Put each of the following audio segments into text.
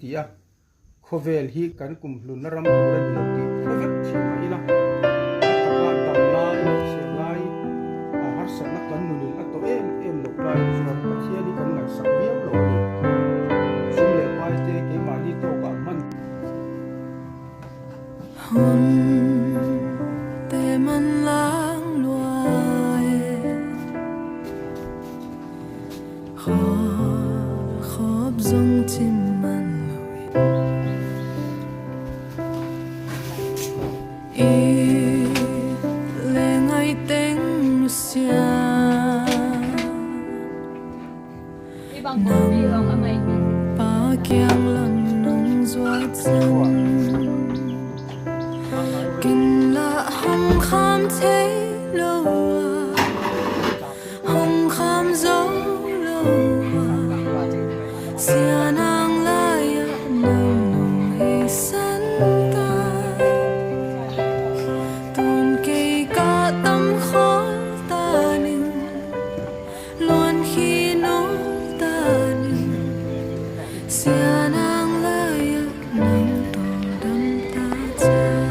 tia khovel hi kan kum hlun na ram tura ni lo ti khovel chi mai la taka tam la se lai a har sa na kan nu ni a to em lo lai so pa thia ni kan ngai sak viau lo ni sim le pai te ke ma ni to ka man te man lang loài khóp dung chim man lùi lệ ngày tiếng xia nắng ba kiang lần nắng giọt sân kinh là hồng kham thế lâu hồng kham dấu lâu xia nàng lại nồng hay sân ta tuôn cây cả tâm khó ta nín luôn khi nỗi ta nín xia nàng lại nồng tổ đâm ta cha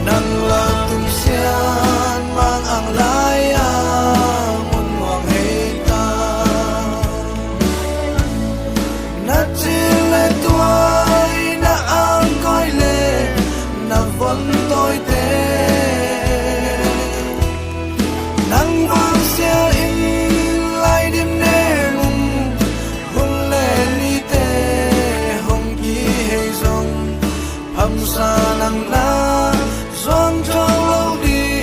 nang la tum sian mang ang laya sa nang la Doang trong lâu đi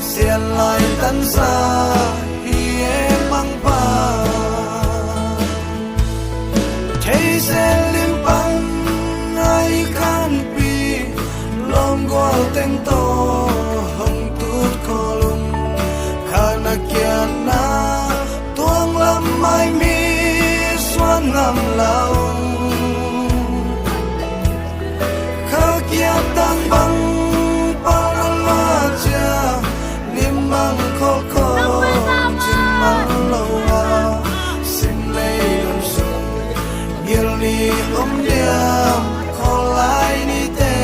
Xiên lại tân xa Hi em mang ba Thế sẽ liêm băng Ai khăn bi Lom qua tên to Hồng tút có lung Khả nà kia na Tuang lâm mai mi Xuân ngầm lòng Khả kia tan băng Para la cha Niêm băng khó khó Chim măng lâu à Xin lấy đồng xuân Nhiều ni ôm điềm Khó lại ni tê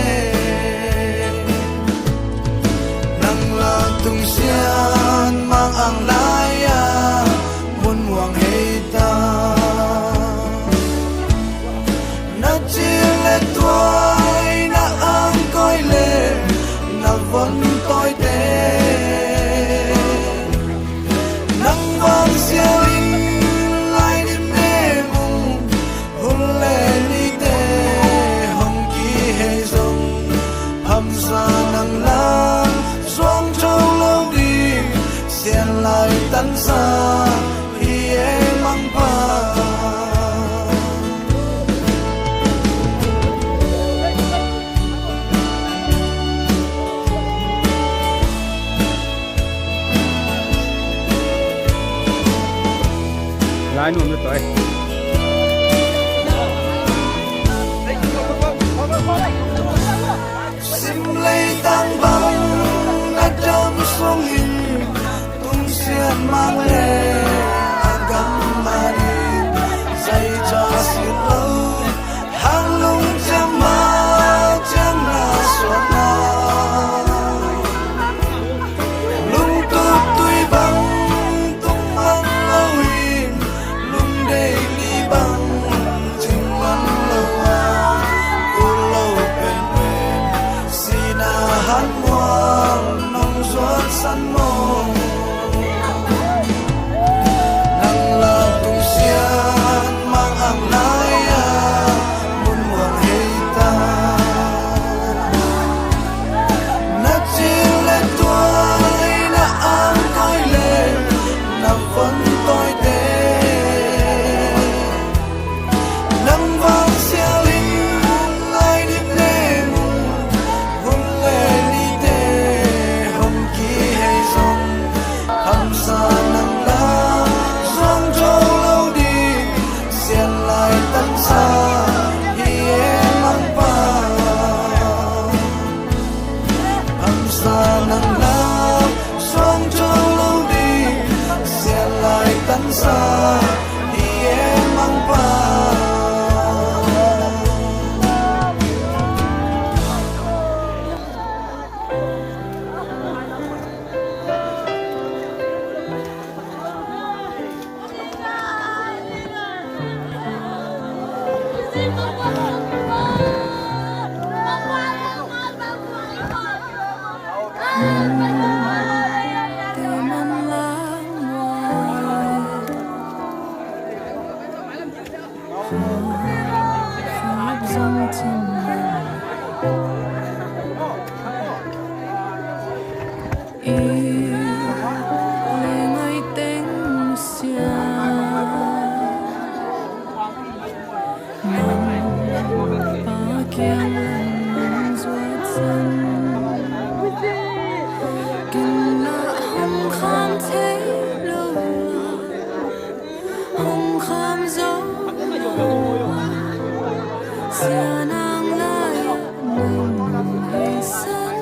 Nang la tung xian Mang ang laya Muôn muang hei ta Na chia lệ tuai Na ang coi lệ Na vẫn tôi tê Nang vang xiao in Lai đêm nê mùng Hôn lệ ni tê Hồng ký hei dông Hầm xa nang la Doang châu lâu đi Xiên lại tân xa Hi em mang ba lái luôn mới tới Sim lấy tăng băng Đã trong xuống hình Tung xiên mang lệ Agam mà đi Dạy cho xiên lâu Hàng lung chăm ma Chăm na xuân na Lung tốt tuy băng Tung băng lâu hình Lung đầy đi băng Chừng băng lâu à Cô lâu bền bền Sina hát ngoan Nông ruột săn mông Nang la tung xian Mang ang laya Muôn muang hei ta Na chia lệ tuai Na ang coi lệ Na vẫn tôi tê Nang vang xiao linh Lai đêm nê mùng Hôn lệ ni tê Hồng ký hei dông Hầm xa nang la Doang châu lâu đi Xiên lại tân xa Hi em mang ba Hầm xa nang la Doang châu lâu đi Xiên lại tân xa Hi em mang ba Từ năm lá ngoài Pháp dòng trên mình Yêu Lê ngay tên xia Nông ba kiang nông ruột sân Kinh là hồng khám thế lâu Hồng khám dấu Xia nàng lại nồng hei sân